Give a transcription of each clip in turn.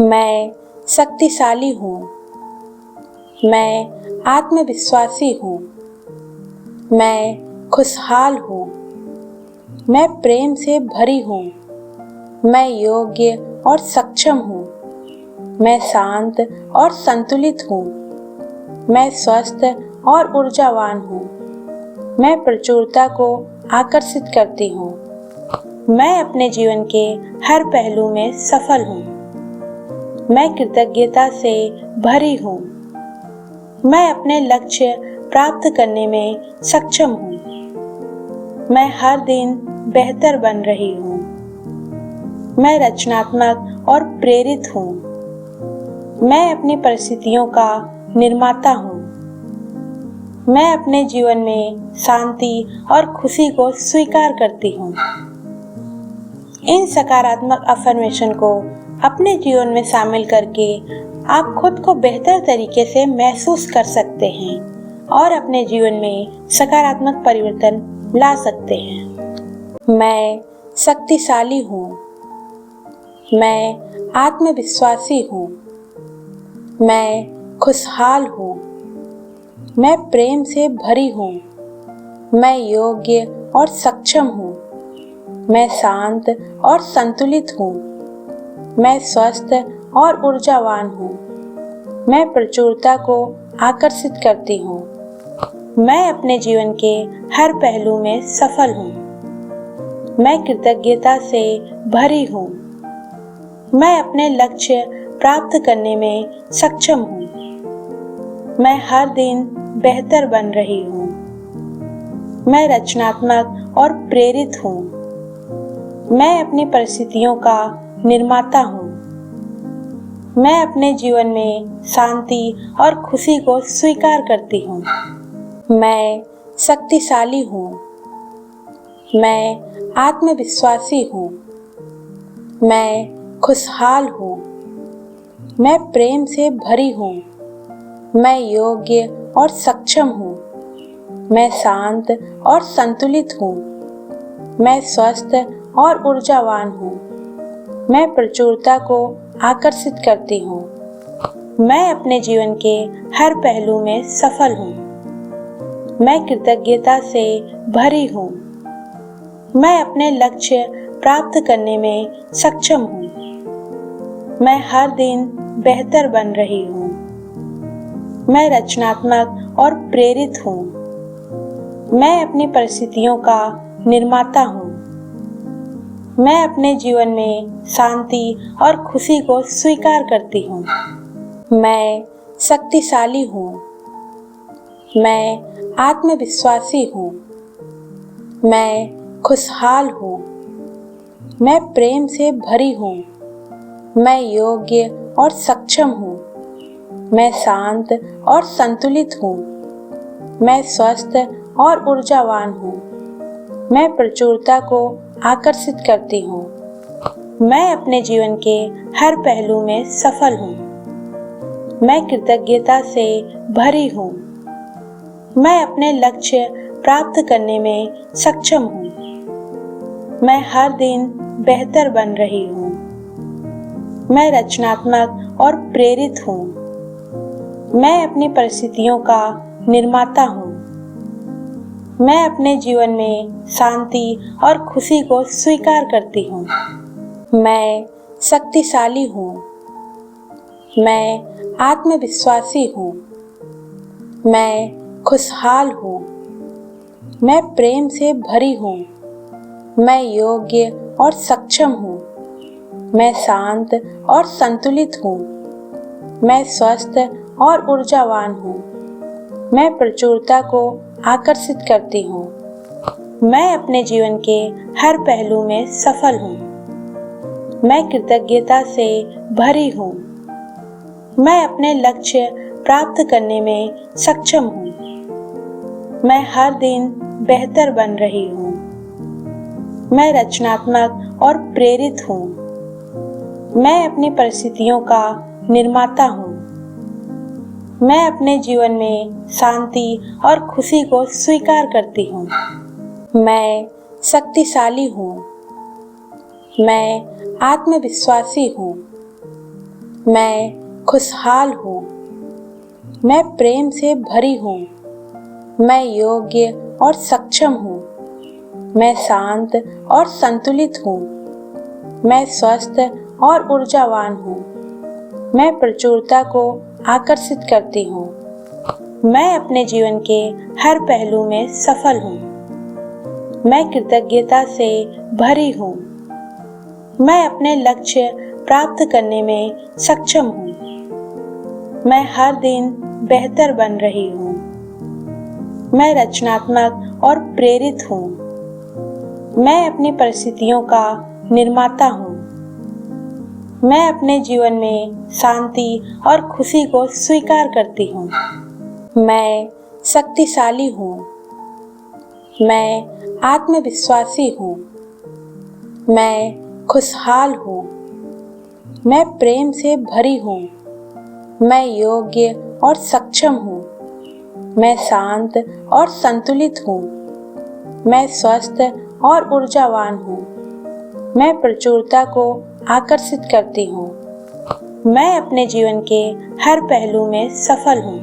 मैं शक्तिशाली हूँ। मैं आत्मविश्वासी हूँ। मैं खुशहाल हूँ। मैं प्रेम से भरी हूँ। मैं योग्य और सक्षम हूँ। मैं शांत और संतुलित हूँ। मैं स्वस्थ और ऊर्जावान हूँ। मैं प्रचुरता को आकर्षित करती हूँ। मैं अपने जीवन के हर पहलू में सफल हूँ। मैं कृतज्ञता से भरी हूँ। मैं अपने लक्ष्य प्राप्त करने में सक्षम हूँ। मैं हर दिन बेहतर बन रही हूँ। मैं रचनात्मक और प्रेरित हूँ। मैं अपनी परिस्थितियों का निर्माता हूँ। मैं अपने जीवन में शांति और खुशी को स्वीकार करती हूँ। इन सकारात्मक अफर्मेशन को अपने जीवन में शामिल करके आप खुद को बेहतर तरीके से महसूस कर सकते हैं और अपने जीवन में सकारात्मक परिवर्तन ला सकते हैं। मैं शक्तिशाली हूँ। मैं आत्मविश्वासी हूँ। मैं खुशहाल हूँ। मैं प्रेम से भरी हूँ। मैं योग्य और सक्षम हूँ। मैं शांत और संतुलित हूँ। मैं स्वस्थ और ऊर्जावान हूँ। मैं प्रचुरता को आकर्षित करती हूँ। मैं अपने जीवन के हर पहलू में सफल हूँ। मैं कृतज्ञता से भरी हूँ। मैं अपने लक्ष्य प्राप्त करने में सक्षम हूँ। मैं हर दिन बेहतर बन रही हूँ। मैं रचनात्मक और प्रेरित हूँ। मैं अपनी परिस्थितियों का निर्माता हूँ। मैं अपने जीवन में शांति और खुशी को स्वीकार करती हूँ। मैं शक्तिशाली हूँ। मैं आत्मविश्वासी हूँ। मैं खुशहाल हूँ। मैं प्रेम से भरी हूँ। मैं योग्य और सक्षम हूँ। मैं शांत और संतुलित हूँ। मैं स्वस्थ और ऊर्जावान हूँ। मैं प्रचुरता को आकर्षित करती हूँ। मैं अपने जीवन के हर पहलू में सफल हूँ। मैं कृतज्ञता से भरी हूँ। मैं अपने लक्ष्य प्राप्त करने में सक्षम हूँ। मैं हर दिन बेहतर बन रही हूँ। मैं रचनात्मक और प्रेरित हूँ। मैं अपनी परिस्थितियों का निर्माता हूँ। मैं अपने जीवन में शांति और खुशी को स्वीकार करती हूँ। मैं शक्तिशाली हूँ। मैं आत्मविश्वासी हूँ। मैं खुशहाल हूँ। मैं प्रेम से भरी हूँ। मैं योग्य और सक्षम हूँ। मैं शांत और संतुलित हूँ। मैं स्वस्थ और ऊर्जावान हूँ। मैं प्रचुरता को आकर्षित करती हूँ। मैं अपने जीवन के हर पहलू में सफल हूँ। मैं कृतज्ञता से भरी हूँ। मैं अपने लक्ष्य प्राप्त करने में सक्षम हूँ। मैं हर दिन बेहतर बन रही हूँ। मैं रचनात्मक और प्रेरित हूँ। मैं अपनी परिस्थितियों का निर्माता हूँ। मैं अपने जीवन में शांति और खुशी को स्वीकार करती हूँ। मैं शक्तिशाली हूँ। मैं आत्मविश्वासी हूँ। मैं खुशहाल हूँ। मैं प्रेम से भरी हूँ। मैं योग्य और सक्षम हूँ। मैं शांत और संतुलित हूँ। मैं स्वस्थ और ऊर्जावान हूँ। मैं प्रचुरता को आकर्षित करती हूँ। मैं अपने जीवन के हर पहलू में सफल हूँ। मैं कृतज्ञता से भरी हूँ। मैं अपने लक्ष्य प्राप्त करने में सक्षम हूँ। मैं हर दिन बेहतर बन रही हूँ। मैं रचनात्मक और प्रेरित हूँ। मैं अपनी परिस्थितियों का निर्माता हूँ। मैं अपने जीवन में शांति और खुशी को स्वीकार करती हूँ। मैं शक्तिशाली हूँ। मैं आत्मविश्वासी हूँ। मैं खुशहाल हूँ। मैं प्रेम से भरी हूँ। मैं योग्य और सक्षम हूँ। मैं शांत और संतुलित हूँ। मैं स्वस्थ और ऊर्जावान हूँ। मैं प्रचुरता को आकर्षित करती हूँ। मैं अपने जीवन के हर पहलू में सफल हूँ। मैं कृतज्ञता से भरी हूँ। मैं अपने लक्ष्य प्राप्त करने में सक्षम हूँ। मैं हर दिन बेहतर बन रही हूँ। मैं रचनात्मक और प्रेरित हूँ। मैं अपनी परिस्थितियों का निर्माता हूँ। मैं अपने जीवन में शांति और खुशी को स्वीकार करती हूँ। मैं शक्तिशाली हूँ। मैं आत्मविश्वासी हूँ। मैं खुशहाल हूँ। मैं प्रेम से भरी हूँ। मैं योग्य और सक्षम हूँ। मैं शांत और संतुलित हूँ। मैं स्वस्थ और ऊर्जावान हूँ। मैं प्रचुरता को आकर्षित करती हूँ। मैं अपने जीवन के हर पहलू में सफल हूँ।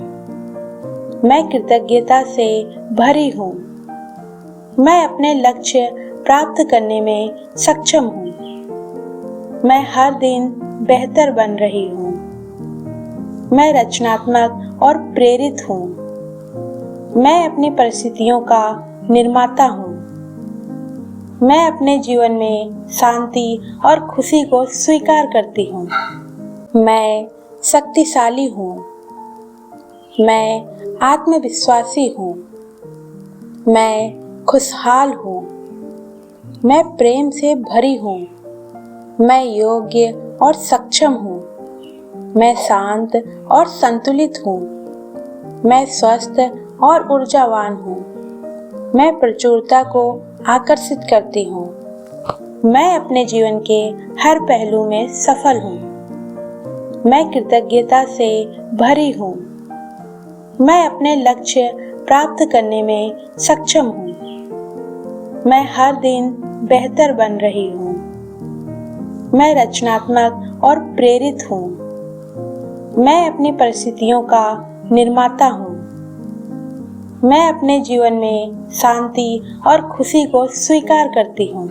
मैं कृतज्ञता से भरी हूँ। मैं अपने लक्ष्य प्राप्त करने में सक्षम हूँ। मैं हर दिन बेहतर बन रही हूँ। मैं रचनात्मक और प्रेरित हूँ। मैं अपनी परिस्थितियों का निर्माता हूँ। मैं अपने जीवन में शांति और खुशी को स्वीकार करती हूँ। मैं शक्तिशाली हूँ। मैं आत्मविश्वासी हूँ। मैं खुशहाल हूँ। मैं प्रेम से भरी हूँ। मैं योग्य और सक्षम हूँ। मैं शांत और संतुलित हूँ। मैं स्वस्थ और ऊर्जावान हूँ। मैं प्रचुरता को आकर्षित करती हूँ। मैं अपने जीवन के हर पहलू में सफल हूँ। मैं कृतज्ञता से भरी हूँ। मैं अपने लक्ष्य प्राप्त करने में सक्षम हूँ। मैं हर दिन बेहतर बन रही हूँ। मैं रचनात्मक और प्रेरित हूँ। मैं अपनी परिस्थितियों का निर्माता हूँ। मैं अपने जीवन में शांति और खुशी को स्वीकार करती हूँ।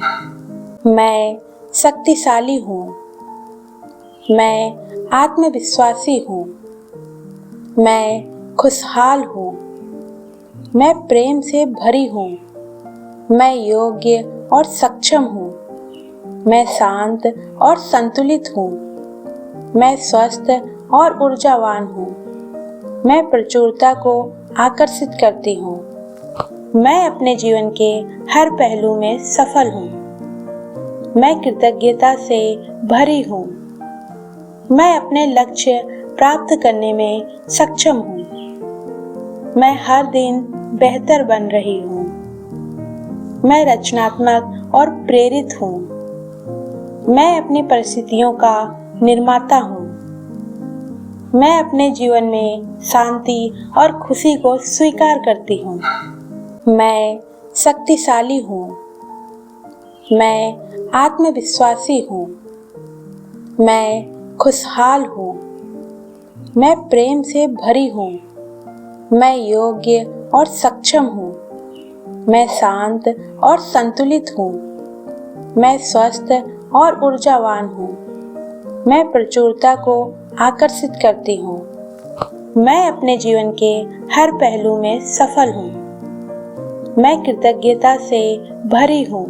मैं शक्तिशाली हूँ। मैं आत्मविश्वासी हूँ। मैं खुशहाल हूँ। मैं प्रेम से भरी हूँ। मैं योग्य और सक्षम हूँ। मैं शांत और संतुलित हूँ। मैं स्वस्थ और ऊर्जावान हूँ। मैं प्रचुरता को आकर्षित करती हूँ। मैं अपने जीवन के हर पहलू में सफल हूँ। मैं कृतज्ञता से भरी हूँ। मैं अपने लक्ष्य प्राप्त करने में सक्षम हूँ। मैं हर दिन बेहतर बन रही हूँ। मैं रचनात्मक और प्रेरित हूँ। मैं अपनी परिस्थितियों का निर्माता हूँ। मैं अपने जीवन में शांति और खुशी को स्वीकार करती हूँ। मैं शक्तिशाली हूँ। मैं आत्मविश्वासी हूँ। मैं खुशहाल हूँ। मैं प्रेम से भरी हूँ। मैं योग्य और सक्षम हूँ। मैं शांत और संतुलित हूँ। मैं स्वस्थ और ऊर्जावान हूँ। मैं प्रचुरता को आकर्षित करती हूँ। मैं अपने जीवन के हर पहलू में सफल हूँ। मैं कृतज्ञता से भरी हूँ।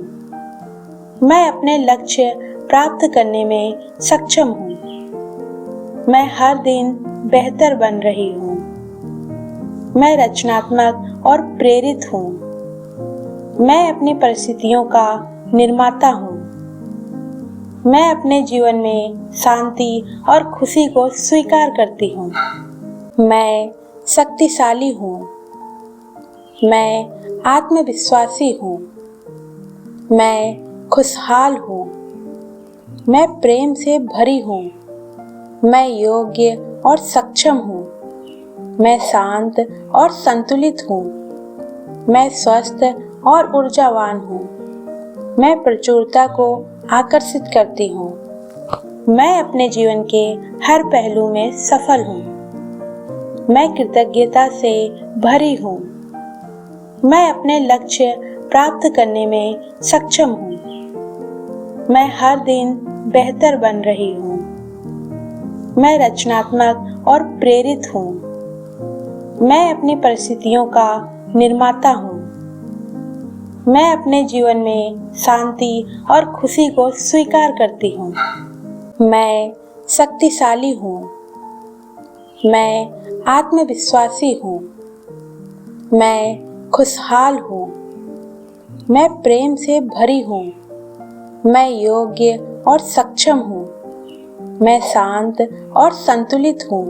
मैं अपने लक्ष्य प्राप्त करने में सक्षम हूँ। मैं हर दिन बेहतर बन रही हूँ। मैं रचनात्मक और प्रेरित हूँ। मैं अपनी परिस्थितियों का निर्माता हूँ। मैं अपने जीवन में शांति और खुशी को स्वीकार करती हूँ। मैं शक्तिशाली हूँ। मैं आत्मविश्वासी हूँ। मैं खुशहाल हूँ। मैं प्रेम से भरी हूँ। मैं योग्य और सक्षम हूँ। मैं शांत और संतुलित हूँ। मैं स्वस्थ और ऊर्जावान हूँ। मैं प्रचुरता को आकर्षित करती हूँ। मैं अपने जीवन के हर पहलू में सफल हूँ। मैं कृतज्ञता से भरी हूँ। मैं अपने लक्ष्य प्राप्त करने में सक्षम हूँ। मैं हर दिन बेहतर बन रही हूँ। मैं रचनात्मक और प्रेरित हूँ। मैं अपनी परिस्थितियों का निर्माता हूँ। मैं अपने जीवन में शांति और खुशी को स्वीकार करती हूँ। मैं शक्तिशाली हूँ। मैं आत्मविश्वासी हूँ। मैं खुशहाल हूँ। मैं प्रेम से भरी हूँ। मैं योग्य और सक्षम हूँ। मैं शांत और संतुलित हूँ।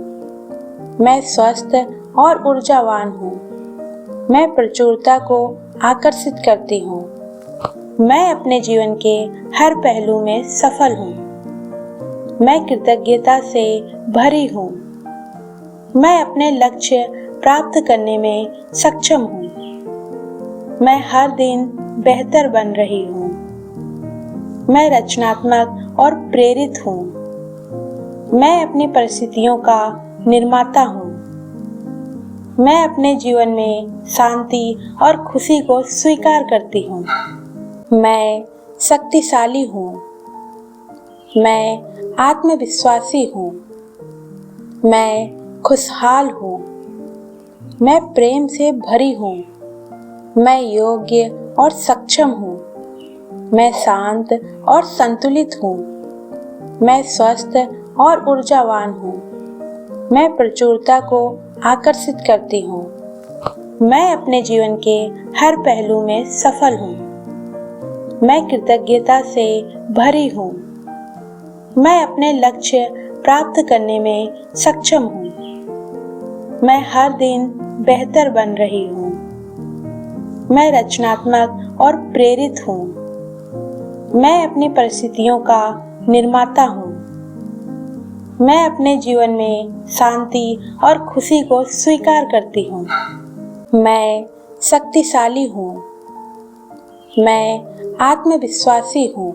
मैं स्वस्थ और ऊर्जावान हूँ। मैं प्रचुरता को आकर्षित करती हूँ। मैं अपने जीवन के हर पहलू में सफल हूँ। मैं कृतज्ञता से भरी हूँ। मैं अपने लक्ष्य प्राप्त करने में सक्षम हूँ। मैं हर दिन बेहतर बन रही हूँ। मैं रचनात्मक और प्रेरित हूँ। मैं अपनी परिस्थितियों का निर्माता हूँ। मैं अपने जीवन में शांति और खुशी को स्वीकार करती हूँ। मैं शक्तिशाली हूँ। मैं आत्मविश्वासी हूँ। मैं खुशहाल हूँ। मैं प्रेम से भरी हूँ। मैं योग्य और सक्षम हूँ। मैं शांत और संतुलित हूँ। मैं स्वस्थ और ऊर्जावान हूँ। मैं प्रचुरता को आकर्षित करती हूँ। मैं अपने जीवन के हर पहलू में सफल हूँ। मैं कृतज्ञता से भरी हूँ। मैं अपने लक्ष्य प्राप्त करने में सक्षम हूँ। मैं हर दिन बेहतर बन रही हूँ। मैं रचनात्मक और प्रेरित हूँ। मैं अपनी परिस्थितियों का निर्माता हूँ। मैं अपने जीवन में शांति और खुशी को स्वीकार करती हूँ। मैं शक्तिशाली हूँ। मैं आत्मविश्वासी हूँ।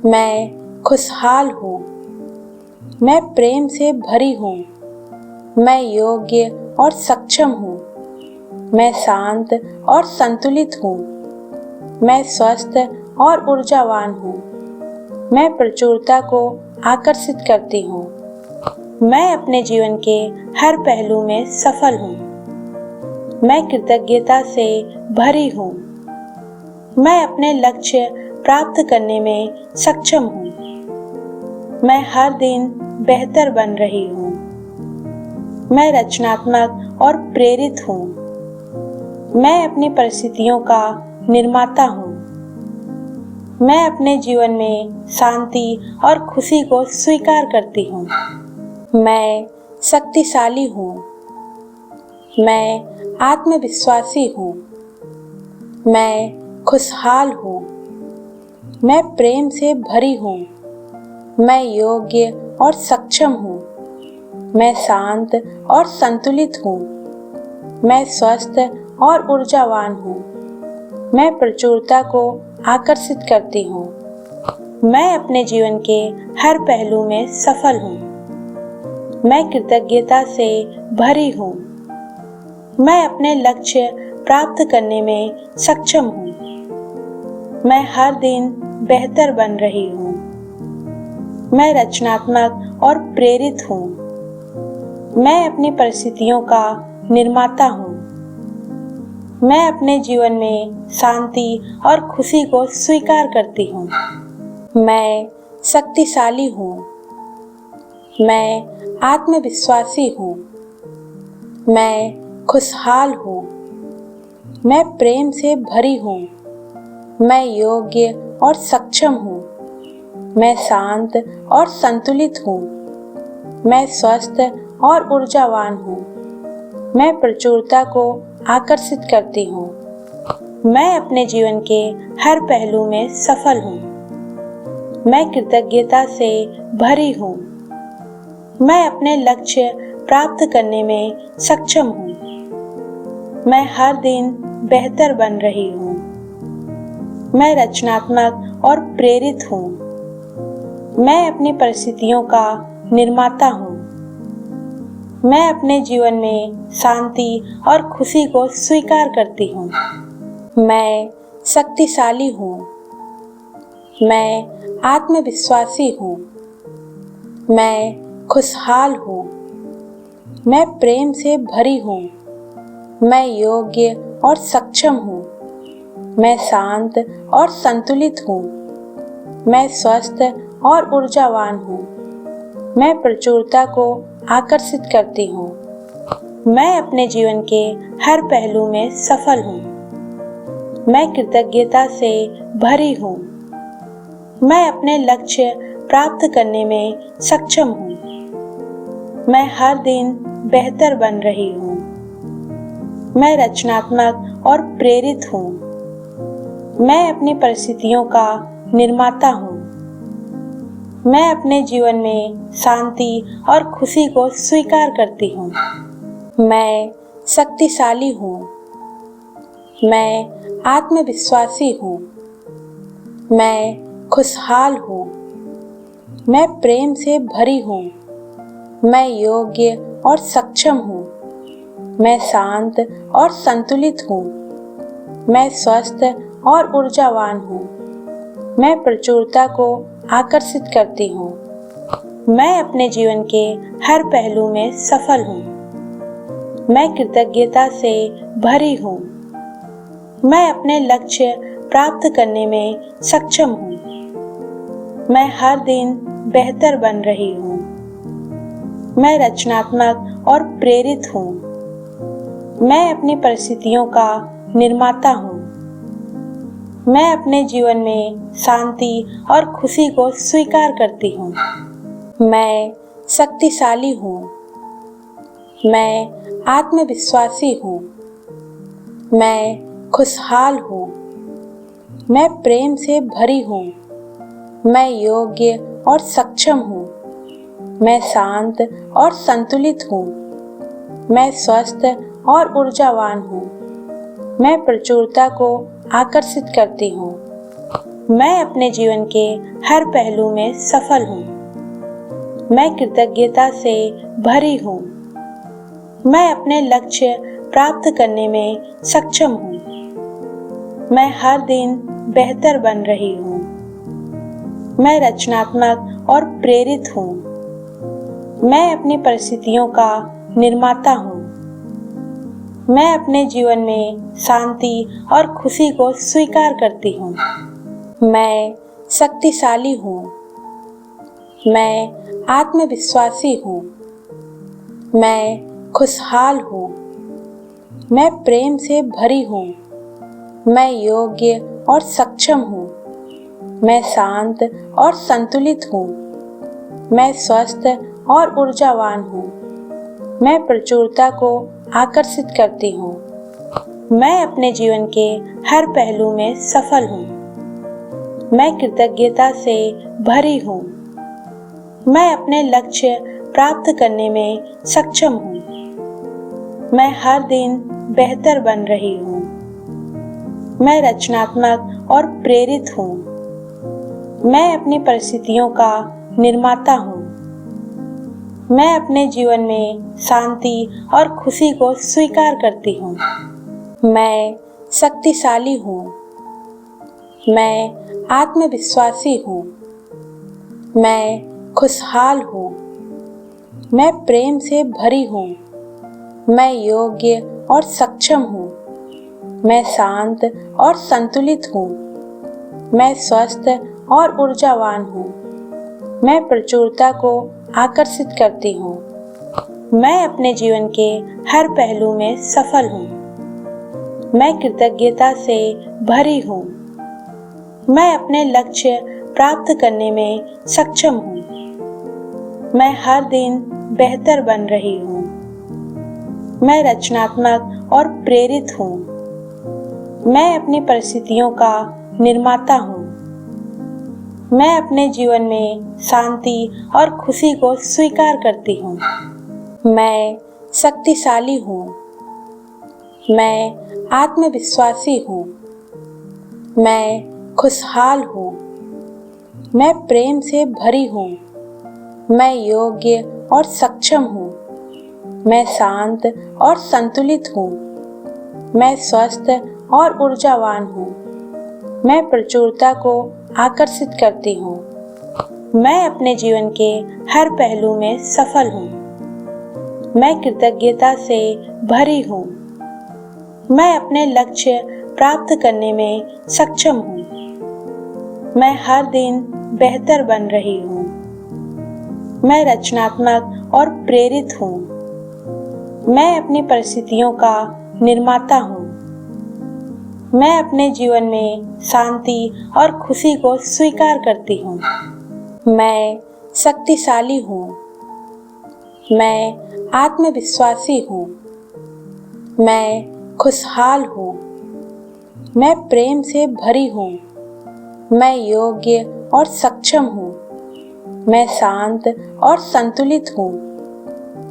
मैं खुशहाल हूँ। मैं प्रेम से भरी हूँ। मैं योग्य और सक्षम हूँ। मैं शांत और संतुलित हूँ। मैं स्वस्थ और ऊर्जावान हूँ। मैं प्रचुरता को आकर्षित करती हूँ। मैं अपने जीवन के हर पहलू में सफल हूँ। मैं कृतज्ञता से भरी हूँ। मैं अपने लक्ष्य प्राप्त करने में सक्षम हूँ। मैं हर दिन बेहतर बन रही हूँ। मैं रचनात्मक और प्रेरित हूँ। मैं अपनी परिस्थितियों का निर्माता हूँ। मैं अपने जीवन में शांति और खुशी को स्वीकार करती हूँ। मैं शक्तिशाली हूँ। मैं आत्मविश्वासी हूँ। मैं खुशहाल हूँ। मैं प्रेम से भरी हूँ। मैं योग्य और सक्षम हूँ। मैं शांत और संतुलित हूँ। मैं स्वस्थ और ऊर्जावान हूँ। मैं प्रचुरता को आकर्षित करती हूँ। मैं अपने जीवन के हर पहलू में सफल हूँ। मैं कृतज्ञता से भरी हूँ। मैं अपने लक्ष्य प्राप्त करने में सक्षम हूँ। मैं हर दिन बेहतर बन रही हूँ। मैं रचनात्मक और प्रेरित हूँ। मैं अपनी परिस्थितियों का निर्माता हूँ। मैं अपने जीवन में शांति और खुशी को स्वीकार करती हूँ। मैं शक्तिशाली हूँ। मैं आत्मविश्वासी हूँ। मैं खुशहाल हूँ। मैं प्रेम से भरी हूँ। मैं योग्य और सक्षम हूँ। मैं शांत और संतुलित हूँ। मैं स्वस्थ और ऊर्जावान हूँ। मैं प्रचुरता को आकर्षित करती हूँ। मैं अपने जीवन के हर पहलू में सफल हूँ। मैं कृतज्ञता से भरी हूँ। मैं अपने लक्ष्य प्राप्त करने में सक्षम हूँ। मैं हर दिन बेहतर बन रही हूँ। मैं रचनात्मक और प्रेरित हूँ। मैं अपनी परिस्थितियों का निर्माता हूँ। मैं अपने जीवन में शांति और खुशी को स्वीकार करती हूँ। मैं शक्तिशाली हूँ। मैं आत्मविश्वासी हूँ। मैं खुशहाल हूँ। मैं प्रेम से भरी हूँ। मैं योग्य और सक्षम हूँ। मैं शांत और संतुलित हूँ। मैं स्वस्थ और ऊर्जावान हूँ। मैं प्रचुरता को आकर्षित करती हूँ। मैं अपने जीवन के हर पहलू में सफल हूँ। मैं कृतज्ञता से भरी हूँ। मैं अपने लक्ष्य प्राप्त करने में सक्षम हूँ। मैं हर दिन बेहतर बन रही हूँ। मैं रचनात्मक और प्रेरित हूँ। मैं अपनी परिस्थितियों का निर्माता हूँ। मैं अपने जीवन में शांति और खुशी को स्वीकार करती हूँ। मैं शक्तिशाली हूँ। मैं आत्मविश्वासी हूँ। मैं खुशहाल हूँ। मैं प्रेम से भरी हूँ। मैं योग्य और सक्षम हूँ। मैं शांत और संतुलित हूँ। मैं स्वस्थ और ऊर्जावान हूँ। मैं प्रचुरता को आकर्षित करती हूँ। मैं अपने जीवन के हर पहलू में सफल हूँ। मैं कृतज्ञता से भरी हूँ। मैं अपने लक्ष्य प्राप्त करने में सक्षम हूँ। मैं हर दिन बेहतर बन रही हूँ। मैं रचनात्मक और प्रेरित हूँ। मैं अपनी परिस्थितियों का निर्माता हूँ। मैं अपने जीवन में शांति और खुशी को स्वीकार करती हूँ। मैं शक्तिशाली हूँ। मैं आत्मविश्वासी हूँ। मैं खुशहाल हूँ। मैं प्रेम से भरी हूँ। मैं योग्य और सक्षम हूँ। मैं शांत और संतुलित हूँ। मैं स्वस्थ और ऊर्जावान हूँ। मैं प्रचुरता को आकर्षित करती हूँ। मैं अपने जीवन के हर पहलू में सफल हूँ। मैं कृतज्ञता से भरी हूँ। मैं अपने लक्ष्य प्राप्त करने में सक्षम हूँ। मैं हर दिन बेहतर बन रही हूँ। मैं रचनात्मक और प्रेरित हूँ। मैं अपनी परिस्थितियों का निर्माता हूँ। मैं अपने जीवन में शांति और खुशी को स्वीकार करती हूँ। मैं शक्तिशाली हूँ। मैं आत्मविश्वासी हूँ। मैं खुशहाल हूँ। मैं प्रेम से भरी हूँ। मैं योग्य और सक्षम हूँ। मैं शांत और संतुलित हूँ। मैं स्वस्थ और ऊर्जावान हूँ। मैं प्रचुरता को आकर्षित करती हूँ। मैं अपने जीवन के हर पहलू में सफल हूँ। मैं कृतज्ञता से भरी हूँ। मैं अपने लक्ष्य प्राप्त करने में सक्षम हूँ। मैं हर दिन बेहतर बन रही हूँ। मैं रचनात्मक और प्रेरित हूँ। मैं अपनी परिस्थितियों का निर्माता हूँ। मैं अपने जीवन में शांति और खुशी को स्वीकार करती हूँ। मैं शक्तिशाली हूँ। मैं आत्मविश्वासी हूँ। मैं खुशहाल हूँ। मैं प्रेम से भरी हूँ। मैं योग्य और सक्षम हूँ। मैं शांत और संतुलित हूँ। मैं स्वस्थ और ऊर्जावान हूँ। मैं प्रचुरता को आकर्षित करती हूँ। मैं अपने जीवन के हर पहलू में सफल हूँ। मैं कृतज्ञता से भरी हूँ। मैं अपने लक्ष्य प्राप्त करने में सक्षम हूँ। मैं हर दिन बेहतर बन रही हूँ। मैं रचनात्मक और प्रेरित हूँ। मैं अपनी परिस्थितियों का निर्माता हूँ। मैं अपने जीवन में शांति और खुशी को स्वीकार करती हूँ। मैं शक्तिशाली हूँ। मैं आत्मविश्वासी हूँ। मैं खुशहाल हूँ। मैं प्रेम से भरी हूँ। मैं योग्य और सक्षम हूँ। मैं शांत और संतुलित हूँ। मैं स्वस्थ और ऊर्जावान हूँ। मैं प्रचुरता को आकर्षित करती हूँ। मैं अपने जीवन के हर पहलू में सफल हूँ। मैं कृतज्ञता से भरी हूँ। मैं अपने लक्ष्य प्राप्त करने में सक्षम हूँ। मैं हर दिन बेहतर बन रही हूँ। मैं रचनात्मक और प्रेरित हूँ। मैं अपनी परिस्थितियों का निर्माता हूँ। मैं अपने जीवन में शांति और खुशी को स्वीकार करती हूँ। मैं शक्तिशाली हूँ। मैं आत्मविश्वासी हूँ। मैं खुशहाल हूँ। मैं प्रेम से भरी हूँ। मैं योग्य और सक्षम हूँ। मैं शांत और संतुलित हूँ।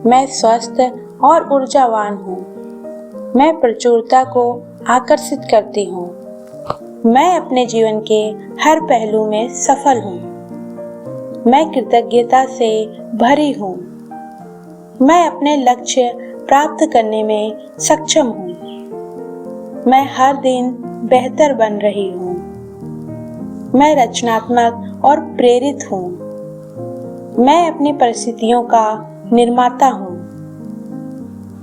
मैं स्वस्थ और ऊर्जावान हूँ। मैं प्रचुरता को आकर्षित करती हूँ। मैं अपने जीवन के हर पहलू में सफल हूँ। मैं कृतज्ञता से भरी हूँ। मैं अपने लक्ष्य प्राप्त करने में सक्षम हूँ। मैं हर दिन बेहतर बन रही हूँ। मैं रचनात्मक और प्रेरित हूँ। मैं अपनी परिस्थितियों का निर्माता हूँ।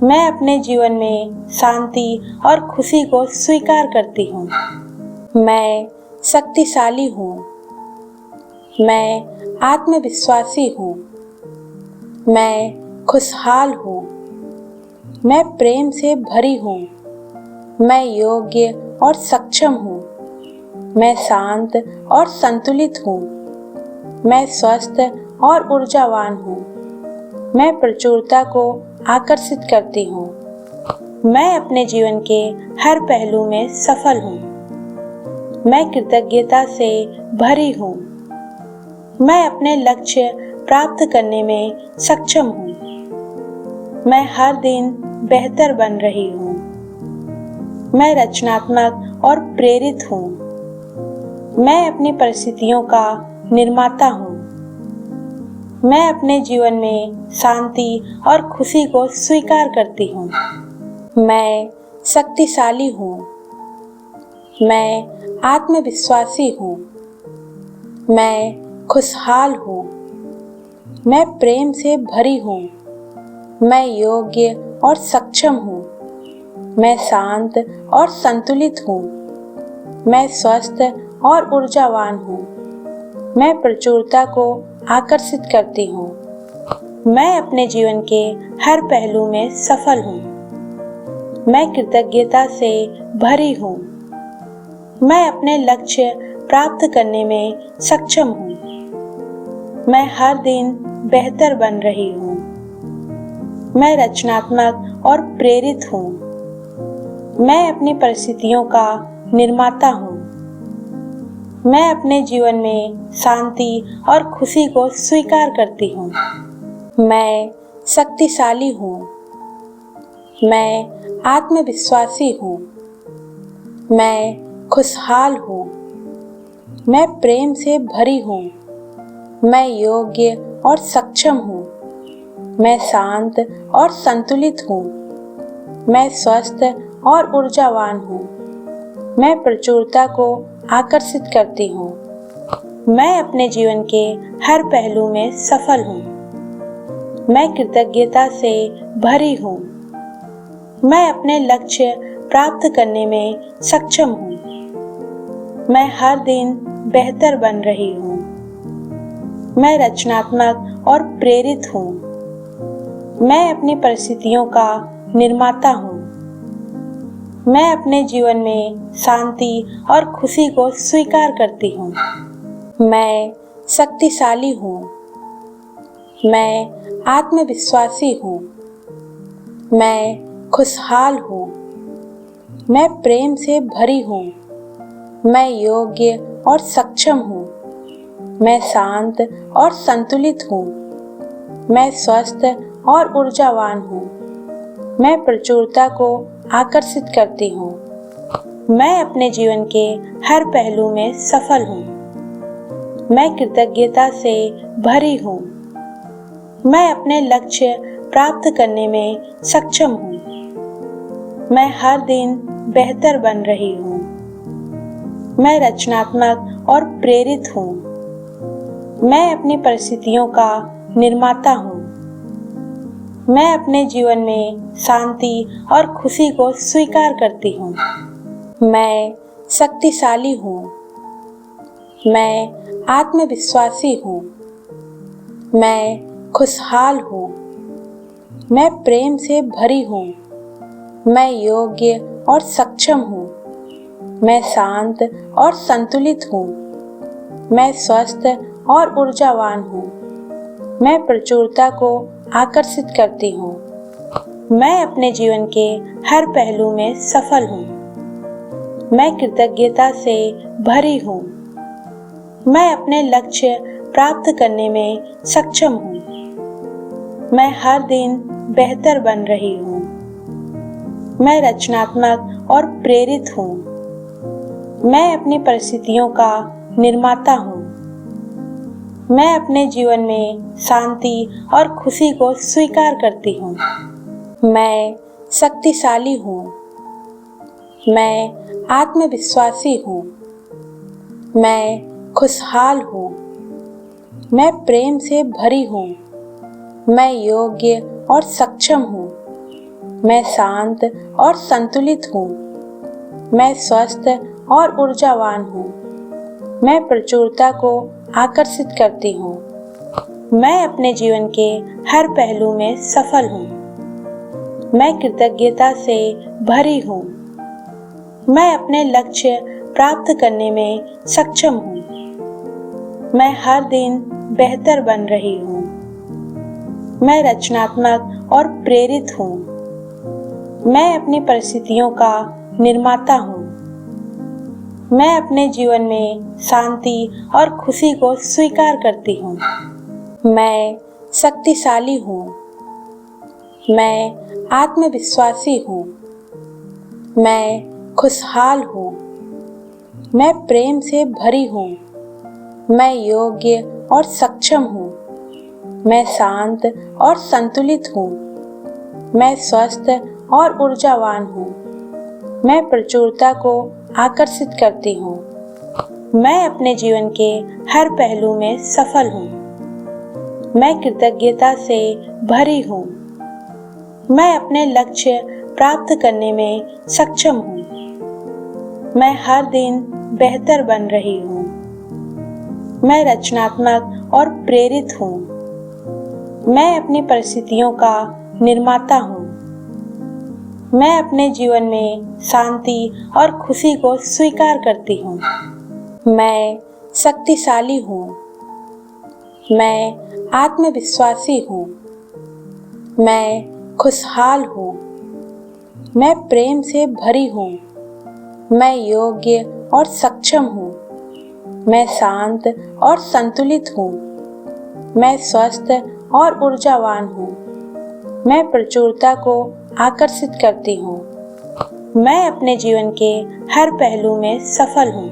मैं अपने जीवन में शांति और खुशी को स्वीकार करती हूँ। मैं शक्तिशाली हूँ। मैं आत्मविश्वासी हूँ। मैं खुशहाल हूँ। मैं प्रेम से भरी हूँ। मैं योग्य और सक्षम हूँ। मैं शांत और संतुलित हूँ। मैं स्वस्थ और ऊर्जावान हूँ। मैं प्रचुरता को आकर्षित करती हूँ। मैं अपने जीवन के हर पहलू में सफल हूँ। मैं कृतज्ञता से भरी हूँ। मैं अपने लक्ष्य प्राप्त करने में सक्षम हूँ। मैं हर दिन बेहतर बन रही हूँ। मैं रचनात्मक और प्रेरित हूँ। मैं अपनी परिस्थितियों का निर्माता हूँ। मैं अपने जीवन में शांति और खुशी को स्वीकार करती हूँ। मैं शक्तिशाली हूँ। मैं आत्मविश्वासी हूँ। मैं खुशहाल हूँ। मैं प्रेम से भरी हूँ। मैं योग्य और सक्षम हूँ। मैं शांत और संतुलित हूँ। मैं स्वस्थ और ऊर्जावान हूँ। मैं प्रचुरता को आकर्षित करती हूँ। मैं अपने जीवन के हर पहलू में सफल हूँ। मैं कृतज्ञता से भरी हूँ। मैं अपने लक्ष्य प्राप्त करने में सक्षम हूँ। मैं हर दिन बेहतर बन रही हूँ। मैं रचनात्मक और प्रेरित हूँ। मैं अपनी परिस्थितियों का निर्माता हूँ। मैं अपने जीवन में शांति और खुशी को स्वीकार करती हूँ। मैं शक्तिशाली हूँ। मैं आत्मविश्वासी हूँ। मैं खुशहाल हूँ। मैं प्रेम से भरी हूँ। मैं योग्य और सक्षम हूँ। मैं शांत और संतुलित हूँ। मैं स्वस्थ और ऊर्जावान हूँ। मैं प्रचुरता को आकर्षित करती हूँ। मैं अपने जीवन के हर पहलू में सफल हूँ। मैं कृतज्ञता से भरी हूँ। मैं अपने लक्ष्य प्राप्त करने में सक्षम हूँ। मैं हर दिन बेहतर बन रही हूँ। मैं रचनात्मक और प्रेरित हूँ। मैं अपनी परिस्थितियों का निर्माता हूँ। मैं अपने जीवन में शांति और खुशी को स्वीकार करती हूँ। मैं शक्तिशाली हूँ। मैं आत्मविश्वासी हूँ। मैं खुशहाल हूँ। मैं प्रेम से भरी हूँ। मैं योग्य और सक्षम हूँ। मैं शांत और संतुलित हूँ। मैं स्वस्थ और ऊर्जावान हूँ। मैं प्रचुरता को आकर्षित करती हूँ। मैं अपने जीवन के हर पहलू में सफल हूँ। मैं कृतज्ञता से भरी हूँ। मैं अपने लक्ष्य प्राप्त करने में सक्षम हूँ। मैं हर दिन बेहतर बन रही हूँ। मैं रचनात्मक और प्रेरित हूँ। मैं अपनी परिस्थितियों का निर्माता हूँ। मैं अपने जीवन में शांति और खुशी को स्वीकार करती हूँ। मैं शक्तिशाली हूँ। मैं आत्मविश्वासी हूँ। मैं खुशहाल हूँ। मैं प्रेम से भरी हूँ। मैं योग्य और सक्षम हूँ। मैं शांत और संतुलित हूँ। मैं स्वस्थ और ऊर्जावान हूँ। मैं प्रचुरता को आकर्षित करती हूँ। मैं अपने जीवन के हर पहलू में सफल हूँ। मैं कृतज्ञता से भरी हूँ। मैं अपने लक्ष्य प्राप्त करने में सक्षम हूँ। मैं हर दिन बेहतर बन रही हूँ। मैं रचनात्मक और प्रेरित हूँ। मैं अपनी परिस्थितियों का निर्माता हूँ। मैं अपने जीवन में शांति और खुशी को स्वीकार करती हूँ। मैं शक्तिशाली हूँ। मैं आत्मविश्वासी हूँ। मैं खुशहाल हूँ। मैं प्रेम से भरी हूँ। मैं योग्य और सक्षम हूँ। मैं शांत और संतुलित हूँ। मैं स्वस्थ और ऊर्जावान हूँ। मैं प्रचुरता को आकर्षित करती हूँ। मैं अपने जीवन के हर पहलू में सफल हूँ। मैं कृतज्ञता से भरी हूँ। मैं अपने लक्ष्य प्राप्त करने में सक्षम हूँ। मैं हर दिन बेहतर बन रही हूँ। मैं रचनात्मक और प्रेरित हूँ। मैं अपनी परिस्थितियों का निर्माता हूँ। मैं अपने जीवन में शांति और खुशी को स्वीकार करती हूँ। मैं शक्तिशाली हूँ। मैं आत्मविश्वासी हूँ। मैं खुशहाल हूँ। मैं प्रेम से भरी हूँ। मैं योग्य और सक्षम हूँ। मैं शांत और संतुलित हूँ। मैं स्वस्थ और ऊर्जावान हूँ। मैं प्रचुरता को आकर्षित करती हूँ। मैं अपने जीवन के हर पहलू में सफल हूँ। मैं कृतज्ञता से भरी हूँ। मैं अपने लक्ष्य प्राप्त करने में सक्षम हूँ। मैं हर दिन बेहतर बन रही हूँ। मैं रचनात्मक और प्रेरित हूँ। मैं अपनी परिस्थितियों का निर्माता हूँ। मैं अपने जीवन में शांति और खुशी को स्वीकार करती हूँ। मैं शक्तिशाली हूँ। मैं आत्मविश्वासी हूँ। मैं खुशहाल हूँ। मैं प्रेम से भरी हूँ। मैं योग्य और सक्षम हूँ। मैं शांत और संतुलित हूँ। मैं स्वस्थ और ऊर्जावान हूँ। मैं प्रचुरता को आकर्षित करती हूँ। मैं अपने जीवन के हर पहलू में सफल हूँ।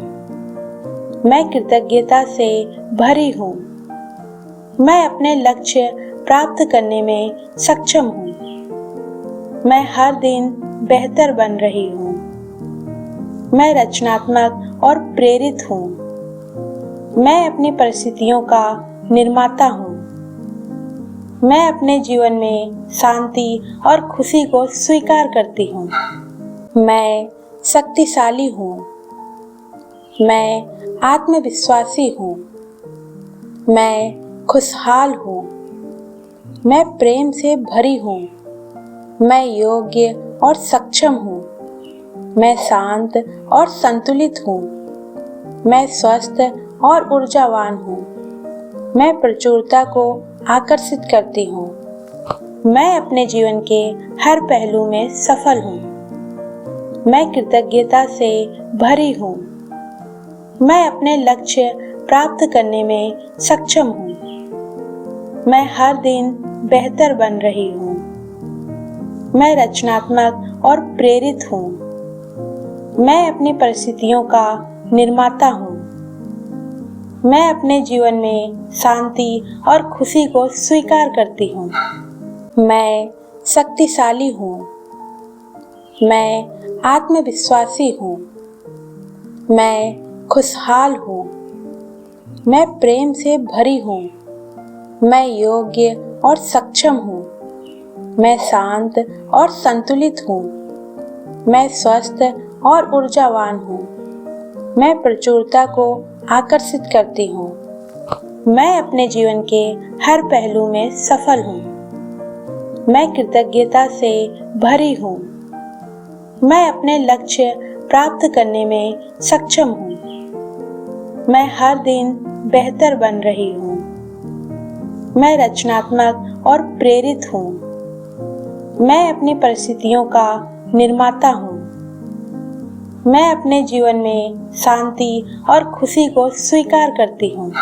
मैं कृतज्ञता से भरी हूँ। मैं अपने लक्ष्य प्राप्त करने में सक्षम हूँ। मैं हर दिन बेहतर बन रही हूँ। मैं रचनात्मक और प्रेरित हूँ। मैं अपनी परिस्थितियों का निर्माता हूँ। मैं अपने जीवन में शांति और खुशी को स्वीकार करती हूँ। मैं शक्तिशाली हूँ। मैं आत्मविश्वासी हूँ। मैं खुशहाल हूँ। मैं प्रेम से भरी हूँ। मैं योग्य और सक्षम हूँ। मैं शांत और संतुलित हूँ। मैं स्वस्थ और ऊर्जावान हूँ। मैं प्रचुरता को आकर्षित करती हूँ। मैं अपने जीवन के हर पहलू में सफल हूँ। मैं कृतज्ञता से भरी हूँ। मैं अपने लक्ष्य प्राप्त करने में सक्षम हूँ। मैं हर दिन बेहतर बन रही हूँ। मैं रचनात्मक और प्रेरित हूँ। मैं अपनी परिस्थितियों का निर्माता हूँ। मैं अपने जीवन में शांति और खुशी को स्वीकार करती हूँ। मैं शक्तिशाली हूँ। मैं आत्मविश्वासी हूँ। मैं खुशहाल हूँ। मैं प्रेम से भरी हूँ। मैं योग्य और सक्षम हूँ। मैं शांत और संतुलित हूँ। मैं स्वस्थ और ऊर्जावान हूँ। मैं प्रचुरता को आकर्षित करती हूँ। मैं अपने जीवन के हर पहलू में सफल हूँ। मैं कृतज्ञता से भरी हूँ। मैं अपने लक्ष्य प्राप्त करने में सक्षम हूँ। मैं हर दिन बेहतर बन रही हूँ। मैं रचनात्मक और प्रेरित हूँ। मैं अपनी परिस्थितियों का निर्माता हूँ। मैं अपने जीवन में शांति और खुशी को स्वीकार करती हूँ।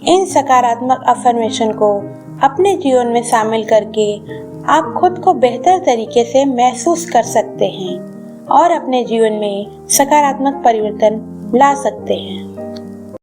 इन सकारात्मक अफर्मेशन को अपने जीवन में शामिल करके आप खुद को बेहतर तरीके से महसूस कर सकते हैं और अपने जीवन में सकारात्मक परिवर्तन ला सकते हैं।